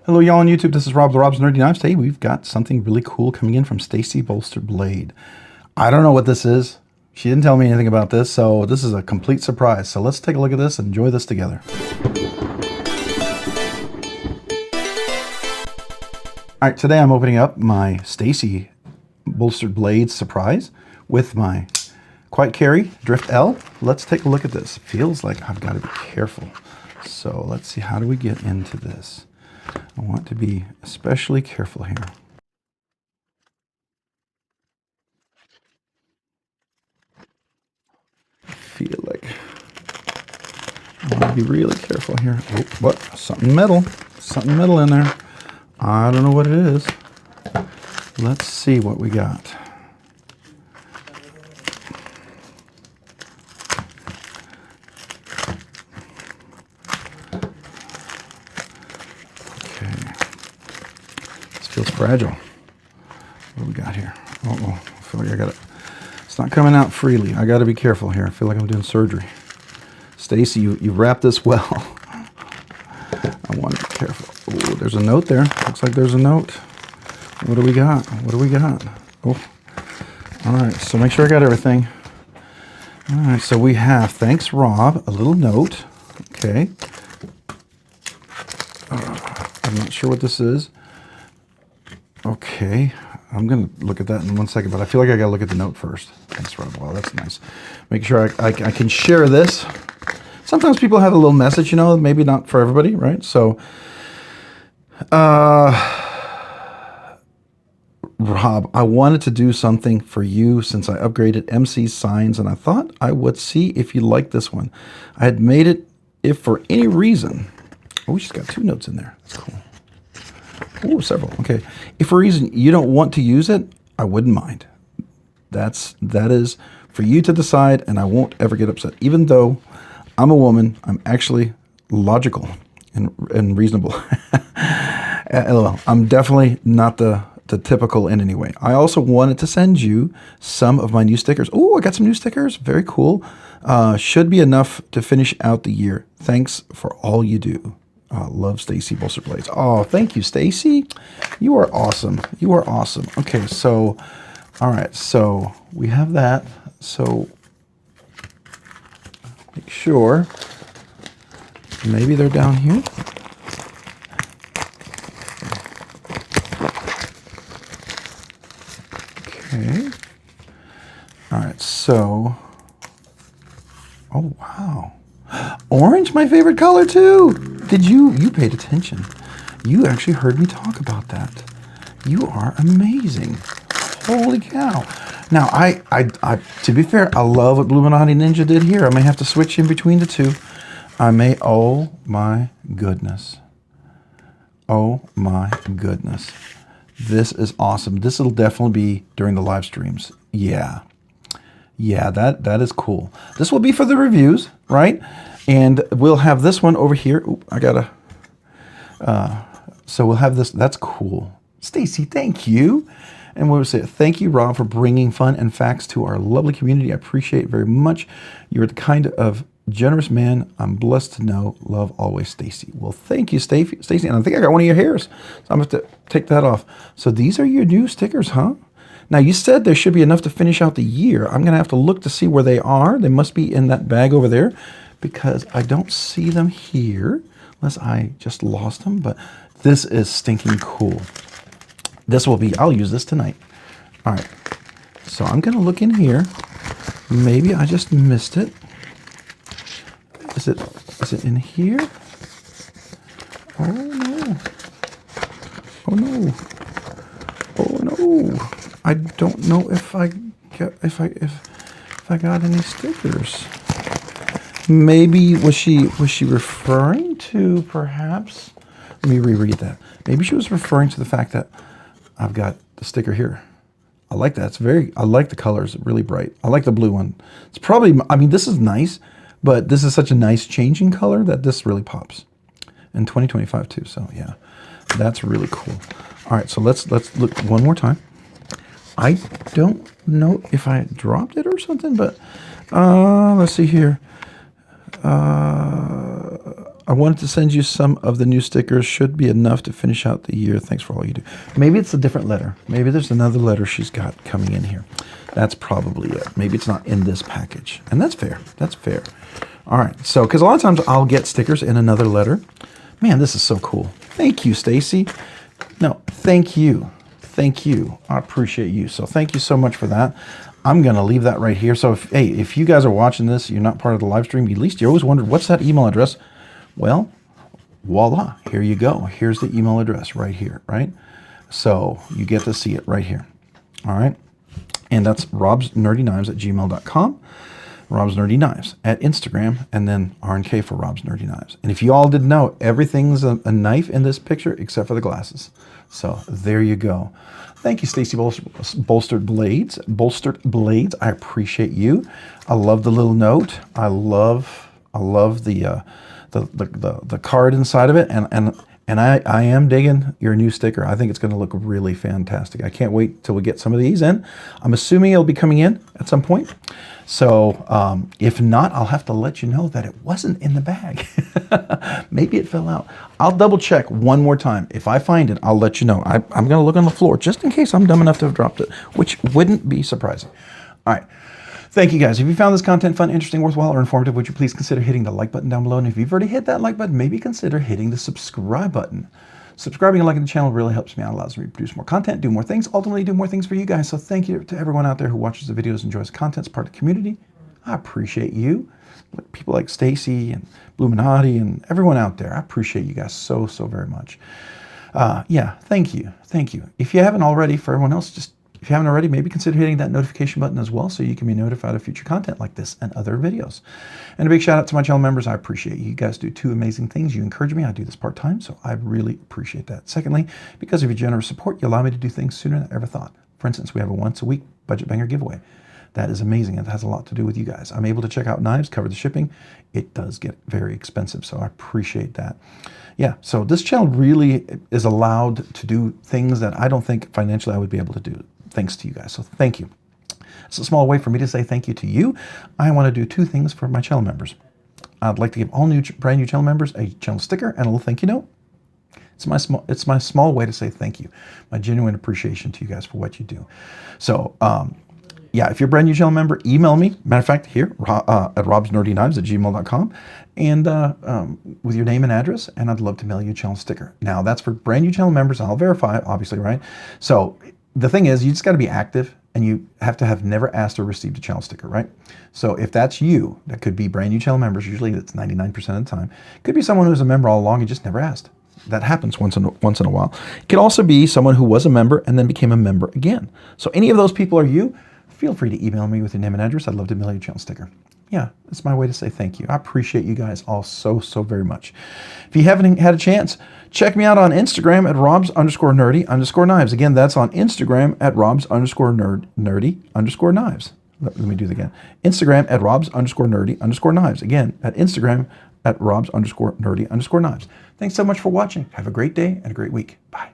Hello y'all on YouTube, this is Rob the Rob's Nerdy Knives. Today we've got something really cool coming in from Stacy Bolstered Blade. I don't know what this is. She didn't tell me anything about this, so this is a complete surprise. So let's take a look at this and enjoy this together. Alright, today I'm opening up my Stacy Bolstered Blades surprise with my Quiet Carry Drift L. Let's take a look at this. It feels like I've got to be careful. So let's see, how do we get into this? I want to be especially careful here. I feel like I want to be really careful here. Oh, what? Something metal. Something metal in there. I don't know what it is. Let's see what we got. Feels fragile. What do we got here? Uh-oh, I feel like I got it. It's not coming out freely. I got to be careful here. I feel like I'm doing surgery. Stacy, you wrapped this well. I want to be careful. Oh, there's a note there. Looks like there's a note. What do we got? What do we got? Oh, all right. So make sure I got everything. All right. So we have, thanks, Rob, a little note. Okay. I'm not sure what this is. Okay, I'm going to look at that in 1 second, but I feel like I got to look at the note first. Thanks, Rob. Wow, that's nice. Make sure I can share this. Sometimes people have a little message, you know, maybe not for everybody, right? So, Rob, I wanted to do something for you since I upgraded MC's signs, and I thought I would see if you like this one. I had made it if for any reason. Oh, she's got 2 notes in there. That's cool. Oh, several. Okay. If for a reason you don't want to use it, I wouldn't mind. That is for you to decide, and I won't ever get upset. Even though I'm a woman, I'm actually logical and reasonable. LOL. I'm definitely not the typical in any way. I also wanted to send you some of my new stickers. Oh, I got some new stickers. Very cool. Should be enough to finish out the year. Thanks for all you do. Love, Stacy Bolstered Blades. Oh, thank you, Stacy. You are awesome. You are awesome. Okay, so, all right, so we have that. So make sure, maybe they're down here. Okay. All right, so, oh, wow. Orange, my favorite color too. Did you paid attention. You actually heard me talk about that. You are amazing. Holy cow. Now, I to be fair, I love what Blue Monotony Ninja did here. I may have to switch in between the two. Oh my goodness. Oh my goodness. This is awesome. This will definitely be during the live streams. Yeah. Yeah, that is cool. This will be for the reviews, right? And we'll have this one over here. Oop, I gotta. So we'll have this. That's cool. Stacy, thank you. And we'll say thank you, Rob, for bringing fun and facts to our lovely community. I appreciate it very much. You're the kind of generous man I'm blessed to know. Love always, Stacy. Well, thank you, Stacy. And I think I got one of your hairs, so I'm going to have to take that off. So these are your new stickers, huh? Now, you said there should be enough to finish out the year. I'm going to have to look to see where they are. They must be in that bag over there because I don't see them here unless I just lost them. But this is stinking cool. This will be, I'll use this tonight. All right. So I'm going to look in here. Maybe I just missed it. Is it in here? Oh, no. Oh, no. Oh, no. I don't know if I got any stickers. Maybe was she referring to perhaps? Let me reread that. Maybe she was referring to the fact that I've got the sticker here. I like that. I like the colors, really bright. I like the blue one. It's probably, I mean, this is nice, but this is such a nice changing color that this really pops. In 2025 too, so yeah. That's really cool. All right, so let's look one more time. I don't know if I dropped it or something, but let's see here. I wanted to send you some of the new stickers. Should be enough to finish out the year. Thanks for all you do. Maybe it's a different letter. Maybe there's another letter she's got coming in here. That's probably it. Maybe it's not in this package. And that's fair. That's fair. All right. So, because a lot of times I'll get stickers in another letter. Man, this is so cool. Thank you, Stacy. No, thank you. Thank you. I appreciate you. So thank you so much for that. I'm going to leave that right here. So if you guys are watching this, you're not part of the live stream, at least you always wondered, what's that email address? Well, voila, here you go. Here's the email address right here, right? So you get to see it right here. All right. And that's robsnerdyknives@gmail.com. Rob's Nerdy Knives at Instagram, and then RNK for Rob's Nerdy Knives. And if you all didn't know, everything's a knife in this picture except for the glasses. So there you go. Thank you, Stacy Bolstered Blades. I appreciate you. I love the little note. I love the card inside of it, and I am digging your new sticker. I think it's going to look really fantastic. I can't wait till we get some of these in. I'm assuming it'll be coming in at some point. So if not, I'll have to let you know that it wasn't in the bag. Maybe it fell out. I'll double check one more time. If I find it, I'll let you know. I'm going to look on the floor just in case I'm dumb enough to have dropped it, which wouldn't be surprising. All right. Thank you guys. If you found this content fun, interesting, worthwhile, or informative, would you please consider hitting the like button down below? And if you've already hit that like button, maybe consider hitting the subscribe button. Subscribing and liking the channel really helps me out, allows me to produce more content, do more things, ultimately do more things for you guys. So thank you to everyone out there who watches the videos, enjoys the content, is part of the community. I appreciate you. People like Stacy and Bluminati and everyone out there. I appreciate you guys so, so very much. Yeah, thank you. Thank you. If you haven't already, for everyone else, if you haven't already, maybe consider hitting that notification button as well so you can be notified of future content like this and other videos. And a big shout out to my channel members. I appreciate you. You guys do two amazing things. You encourage me. I do this part-time, so I really appreciate that. Secondly, because of your generous support, you allow me to do things sooner than I ever thought. For instance, we have a once-a-week Budget Banger giveaway. That is amazing. It has a lot to do with you guys. I'm able to check out knives, cover the shipping. It does get very expensive, so I appreciate that. Yeah, so this channel really is allowed to do things that I don't think financially I would be able to do, thanks to you guys. So thank you. It's a small way for me to say thank you to you. I want to do two things for my channel members. I'd like to give all brand new channel members a channel sticker and a little thank you note. It's my small way to say thank you, my genuine appreciation to you guys for what you do. So yeah, if you're a brand new channel member, email me. Matter of fact, here at robsnerdyknives@gmail.com, and with your name and address, and I'd love to mail you a channel sticker. Now that's for brand new channel members. I'll verify it, obviously, right? So the thing is, you just got to be active, and you have to have never asked or received a channel sticker, right? So if that's you, that could be brand new channel members. Usually that's 99% of the time. It could be someone who's a member all along and just never asked. That happens once in a while. It could also be someone who was a member and then became a member again. So any of those people are you. Feel free to email me with your name and address. I'd love to mail you a channel sticker. Yeah, it's my way to say thank you. I appreciate you guys all so, so very much. If you haven't had a chance, check me out on Instagram at robs_nerdy_knives. Again, that's on Instagram at robs_nerdy_knives. Let me do that again. Instagram at robs_nerdy_knives. Again, at Instagram at robs_nerdy_knives. Thanks so much for watching. Have a great day and a great week. Bye.